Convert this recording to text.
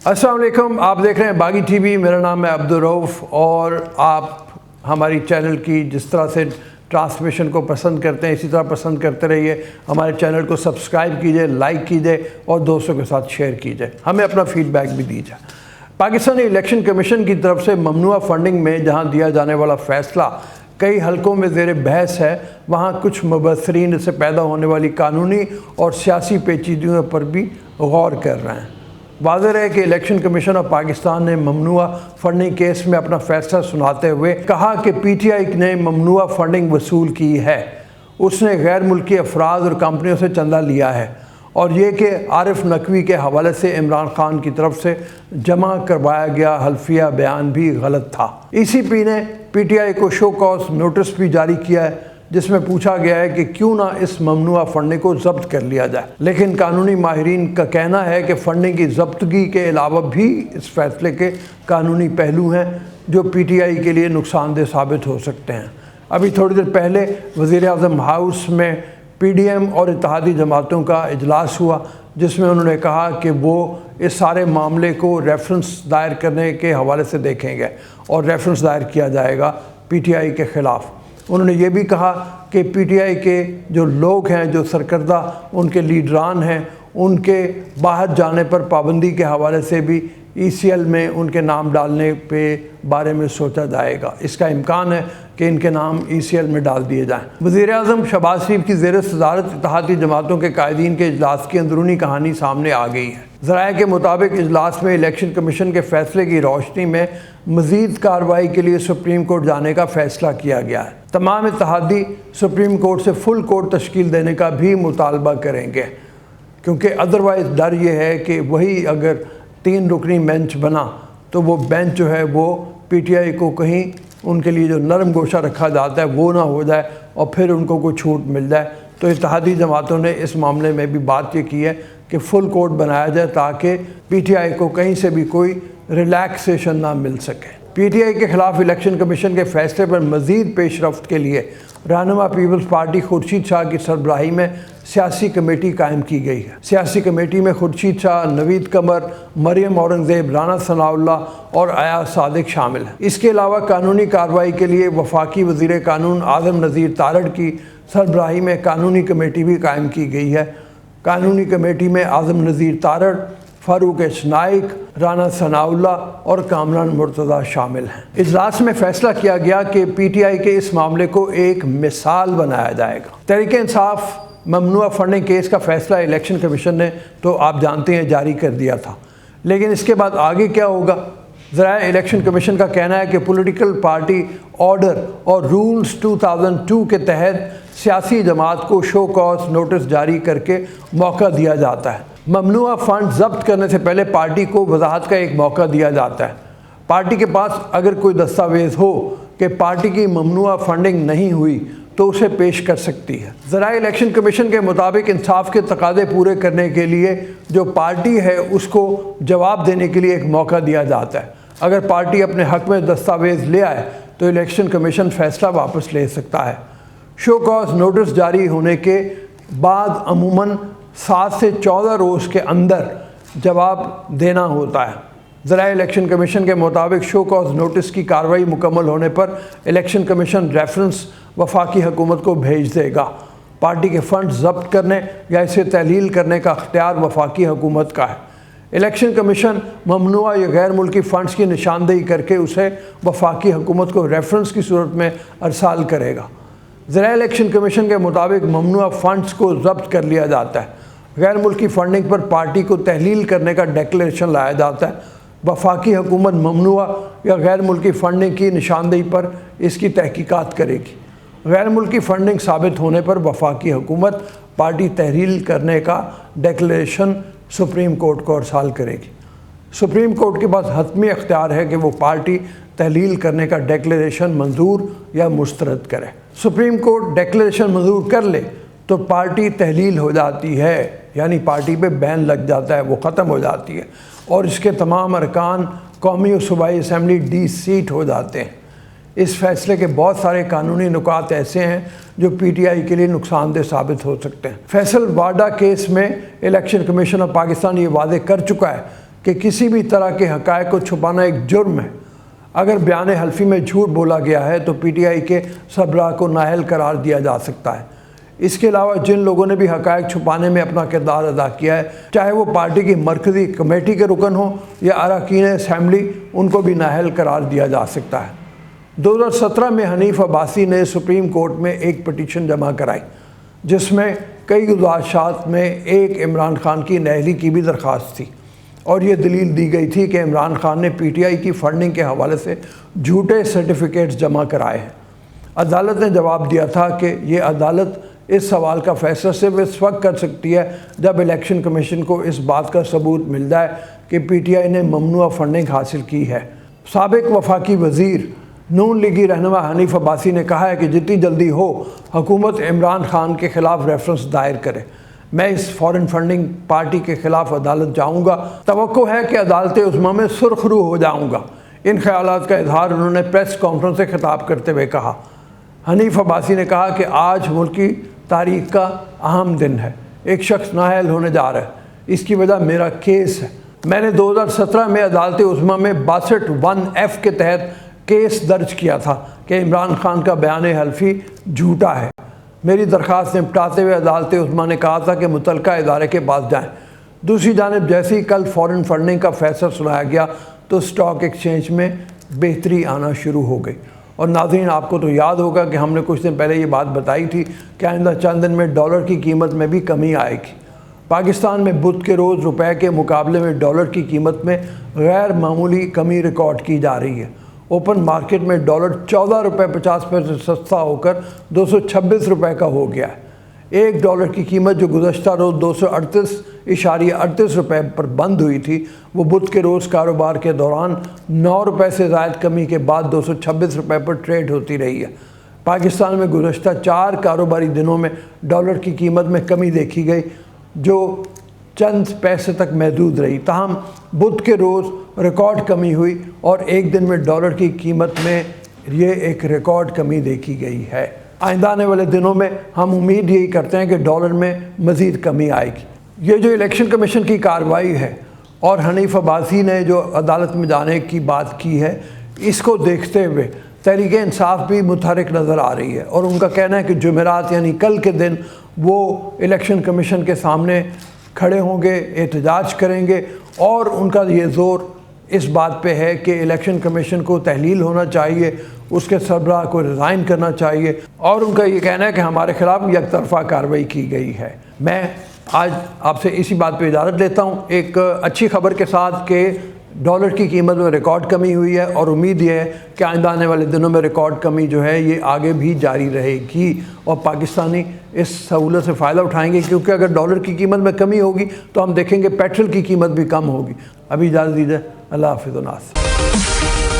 अस्सलाम वालेकुम, आप देख रहे हैं बागी टीवी। मेरा नाम है अब्दुल रऊफ़ और आप हमारी चैनल की जिस तरह से ट्रांसमिशन को पसंद करते हैं इसी तरह पसंद करते रहिए। हमारे चैनल को सब्सक्राइब कीजिए, लाइक कीजिए और दोस्तों के साथ शेयर कीजिए। हमें अपना फीडबैक भी दीजिए। पाकिस्तानी इलेक्शन कमीशन की तरफ से ममनुआ फंडिंग में जहां दिया जाने वाला फ़ैसला कई हलकों में ज़ेर बहस है, वहां कुछ मुबस्सरीन से पैदा होने वाली कानूनी और सियासी पेचीदगियों पर भी गौर कर रहे हैं। वाज़ेह है कि इलेक्शन कमीशन ऑफ पाकिस्तान ने ममनुआ फंडिंग केस में अपना फ़ैसला सुनाते हुए कहा कि PTI ने ममनुआ फंडिंग वसूल की है, उसने गैर मुल्की अफराद और कंपनियों से चंदा लिया है और ये कि आरिफ नकवी के हवाले से इमरान खान की तरफ से जमा करवाया गया हल्फिया बयान भी गलत था। ECP ने PTI को शो कॉज नोटिस भी जारी किया है जिसमें पूछा गया है कि क्यों ना इस ममनुआ फंडिंग को जब्त कर लिया जाए, लेकिन कानूनी माहिरीन का कहना है कि फ़ंडिंग की जब्तगी के अलावा भी इस फैसले के कानूनी पहलू हैं जो PTI के लिए नुकसानदेह साबित हो सकते हैं। अभी थोड़ी देर पहले वज़ीर-ए-आज़म हाउस में PDM और इत्तेहादी जमातों का इजलास हुआ जिसमें उन्होंने कहा कि वो इस सारे मामले को रेफरेंस दायर करने के हवाले से देखेंगे और रेफरेंस दायर किया जाएगा PTI के ख़िलाफ़। उन्होंने ये भी कहा कि PTI के जो लोग हैं, जो सरकर्दा उनके लीडरान हैं, उनके बाहर जाने पर पाबंदी के हवाले से भी ECL में उनके नाम डालने पे बारे में सोचा जाएगा। इसका इम्कान है कि इनके नाम ECL में डाल दिए जाएँ। वज़ीर-ए-आज़म शहबाज शरीफ की ज़ेर सदारत इत्तेहादी जमातों के कायदीन के इजलास की अंदरूनी कहानी सामने आ गई है। ज़राए के मुताबिक इजलास में इलेक्शन कमीशन के फ़ैसले की रोशनी में मज़ीद कार्रवाई के लिए सुप्रीम कोर्ट जाने का फ़ैसला किया गया है। तमाम इत्तेहादी सुप्रीम कोर्ट से फुल कोर्ट तश्कील देने का भी मुतालबा करेंगे, क्योंकि अदरवाइज़ डर ये है कि वही अगर 3 रुकनी बेंच बना तो वो बेंच जो है वो PTI को कहीं उनके लिए जो नरम गोशा रखा जाता है वो ना हो जाए और फिर उनको कोई छूट मिल जाए। तो इत्तेहादी जमातों ने इस मामले में भी बात ये की है कि फुल कोर्ट बनाया जाए ताकि PTI को कहीं से भी कोई रिलैक्सेशन ना मिल सके। PTI के ख़िलाफ़ इलेक्शन कमीशन के फ़ैसले पर मज़ीद पेशरफ्त के लिए रहनुमा पीपल्स पार्टी खुर्शीद शाह की सरबराही में सियासी कमेटी कायम की गई है। सियासी कमेटी में खुर्शीद शाह, नवीद कमर, मरियम औरंगज़ेब, राना सनाउल्लाह और अयाज सादिक शामिल हैं। इसके अलावा कानूनी कार्रवाई के लिए वफाकी वज़ीर कानून आज़म नज़ीर तारड़ की सरबराही में कानूनी कमेटी भी कायम की गई है। कानूनी कमेटी में आज़म नज़ीर तारड़, फ़ारूक एच नाइक, राना सनाउल्लाह और कामरान मुर्तज़ा शामिल हैं। इजलास में फ़ैसला किया गया कि PTI के इस मामले को एक मिसाल बनाया जाएगा। तहरीक इंसाफ ममनुआ फंडिंग केस का फ़ैसला इलेक्शन कमीशन ने तो आप जानते हैं जारी कर दिया था, लेकिन इसके बाद आगे क्या होगा? ज़राए इलेक्शन कमीशन का कहना है कि पॉलिटिकल पार्टी ऑर्डर और रूल्स 2002 के तहत सियासी जमात को शो कॉज नोटिस जारी करके मौका दिया जाता है। ममनुआ फ़ंड ज़ब्त करने से पहले पार्टी को वजाहत का एक मौका दिया जाता है। पार्टी के पास अगर कोई दस्तावेज़ हो कि पार्टी की ममनुआ फंडिंग नहीं हुई तो उसे पेश कर सकती है। ज़राए इलेक्शन कमीशन के मुताबिक इंसाफ के तकाज़े पूरे करने के लिए जो पार्टी है उसको जवाब देने के लिए एक मौका दिया जाता है। अगर पार्टी अपने हक़ में दस्तावेज़ ले आए तो इलेक्शन कमीशन फ़ैसला वापस ले सकता है। शो कॉज नोटिस जारी होने के बाद अमूमन 7 से 14 रोज़ के अंदर जवाब देना होता है। ज़राए इलेक्शन कमीशन के मुताबिक शो कॉज नोटिस की कार्रवाई मुकम्मल होने पर इलेक्शन कमीशन रेफरेंस वफाकी हुकूमत को भेज देगा। पार्टी के फ़ंड ज़ब्त करने या इसे तहलील करने का अख्तियार वफाकी हुकूमत का है। इलेक्शन कमीशन ममनुआ या गैर मुल्की फ़ंड्स की निशानदेही करके उसे वफाकी हुकूमत को रेफरेंस की सूरत में अरसाल करेगा। ज़राए इलेक्शन कमीशन के मुताबिक ममनुआ फ़ंड्स को ज़ब्त कर लिया जाता है। गैर मुल्की फ़ंडिंग पर पार्टी को तहलील करने का डिक्लेरेशन लाया जाता है। वफाकी हुकूमत ममनुआ या गैर मुल्की फ़ंडिंग की निशानदेही पर इसकी तहकीकात करेगी। गैर मुल्की फ़ंडिंग साबित होने पर वफाकी हुकूमत पार्टी तहलील करने का डिक्लेरेशन सुप्रीम कोर्ट को अरसाल करेगी। सुप्रीम कोर्ट के पास हतमी अख्तियार है कि वो पार्टी तहलील करने का डिक्लेरेशन मंजूर या मुस्तरद करे। सुप्रीम कोर्ट डिक्लेरेशन मंजूर कर ले तो पार्टी तहलील हो जाती है, यानी पार्टी पे बैन लग जाता है, वो ख़त्म हो जाती है और इसके तमाम अरकान कौमी और सूबाई असम्बली डी-सीट हो जाते हैं। इस फैसले के बहुत सारे कानूनी नुकात ऐसे हैं जो PTI के लिए नुकसानदेह साबित हो सकते हैं। फैसल वाडा केस में इलेक्शन कमीशन ऑफ पाकिस्तान ये वादे कर चुका है کہ کسی بھی طرح کے حقائق کو چھپانا ایک جرم ہے۔ اگر بیان حلفی میں جھوٹ بولا گیا ہے تو پی ٹی آئی کے سربراہ کو نااہل قرار دیا جا سکتا ہے۔ اس کے علاوہ جن لوگوں نے بھی حقائق چھپانے میں اپنا کردار ادا کیا ہے، چاہے وہ پارٹی کی مرکزی کمیٹی کے رکن ہوں یا اراکین اسمبلی، ان کو بھی نااہل قرار دیا جا سکتا ہے۔ 2017 میں حنیف عباسی نے سپریم کورٹ میں ایک پٹیشن جمع کرائی جس میں کئی گزارشات میں ایک عمران خان کی نااہلی کی بھی درخواست تھی، اور یہ دلیل دی گئی تھی کہ عمران خان نے پی ٹی آئی کی فنڈنگ کے حوالے سے جھوٹے سرٹیفکیٹس جمع کرائے ہیں۔ عدالت نے جواب دیا تھا کہ یہ عدالت اس سوال کا فیصلہ صرف اس وقت کر سکتی ہے جب الیکشن کمیشن کو اس بات کا ثبوت مل جائے کہ پی ٹی آئی نے ممنوعہ فنڈنگ حاصل کی ہے۔ سابق وفاقی وزیر نون لیگی رہنما حنیف عباسی نے کہا ہے کہ جتنی جلدی ہو حکومت عمران خان کے خلاف ریفرنس دائر کرے۔ میں اس فورن فنڈنگ پارٹی کے خلاف عدالت جاؤں گا۔ توقع ہے کہ عدالت عظمیٰ میں سرخ رو ہو جاؤں گا۔ ان خیالات کا اظہار انہوں نے پریس کانفرنس سے خطاب کرتے ہوئے کہا۔ حنیف عباسی نے کہا کہ آج ملک کی تاریخ کا اہم دن ہے۔ ایک شخص نااہل ہونے جا رہا ہے، اس کی وجہ میرا کیس ہے۔ میں نے 2017 میں عدالت عظمیٰ میں 62(1)(f) کے تحت کیس درج کیا تھا کہ عمران خان کا بیان حلفی جھوٹا ہے۔ میری درخواست نپٹاتے ہوئے عدالت عظمیٰ نے کہا تھا کہ متعلقہ ادارے کے پاس جائیں۔ دوسری جانب جیسے ہی کل فورن فنڈنگ کا فیصلہ سنایا گیا تو سٹاک ایکسچینج میں بہتری آنا شروع ہو گئی۔ اور ناظرین، آپ کو تو یاد ہوگا کہ ہم نے کچھ دن پہلے یہ بات بتائی تھی کہ آئندہ چند دن میں ڈالر کی قیمت میں بھی کمی آئے گی۔ پاکستان میں بدھ کے روز روپے کے مقابلے میں ڈالر کی قیمت میں غیر معمولی کمی ریکارڈ کی جا رہی ہے۔ اوپن مارکیٹ میں ڈالر 14 روپے 50 پیسے سستا ہو کر 226 روپے کا ہو گیا ہے۔ ایک ڈالر کی قیمت جو گزشتہ روز 238.38 روپے پر بند ہوئی تھی، وہ بدھ کے روز کاروبار کے دوران 9 روپے سے زائد کمی کے بعد 226 روپے پر ٹریڈ ہوتی رہی ہے۔ پاکستان میں گزشتہ 4 کاروباری دنوں میں ڈالر کی قیمت میں کمی دیکھی گئی جو چند پیسے تک محدود رہی، تاہم بدھ کے روز ریکارڈ کمی ہوئی اور ایک دن میں ڈالر کی قیمت میں یہ ایک ریکارڈ کمی دیکھی گئی ہے۔ آئندہ آنے والے دنوں میں ہم امید یہی کرتے ہیں کہ ڈالر میں مزید کمی آئے گی۔ یہ جو الیکشن کمیشن کی کارروائی ہے اور حنیف عباسی نے جو عدالت میں جانے کی بات کی ہے، اس کو دیکھتے ہوئے تحریک انصاف بھی متحرک نظر آ رہی ہے، اور ان کا کہنا ہے کہ جمعرات یعنی کل کے دن وہ الیکشن کمیشن کے سامنے کھڑے ہوں گے، احتجاج کریں گے، اور ان کا یہ زور اس بات پہ ہے کہ الیکشن کمیشن کو تحلیل ہونا چاہیے، اس کے سربراہ کو ریزائن کرنا چاہیے، اور ان کا یہ کہنا ہے کہ ہمارے خلاف یک طرفہ کارروائی کی گئی ہے۔ میں آج آپ سے اسی بات پہ اجازت لیتا ہوں، ایک اچھی خبر کے ساتھ کہ ڈالر کی قیمت میں ریکارڈ کمی ہوئی ہے، اور امید یہ ہے کہ آئندہ آنے والے دنوں میں ریکارڈ کمی جو ہے یہ آگے بھی جاری رہے گی، اور پاکستانی اس سہولت سے فائدہ اٹھائیں گے، کیونکہ اگر ڈالر کی قیمت میں کمی ہوگی تو ہم دیکھیں گے پیٹرول کی قیمت بھی کم ہوگی۔ ابھی اجازت دیجیے، اللہ حافظ و ناصر۔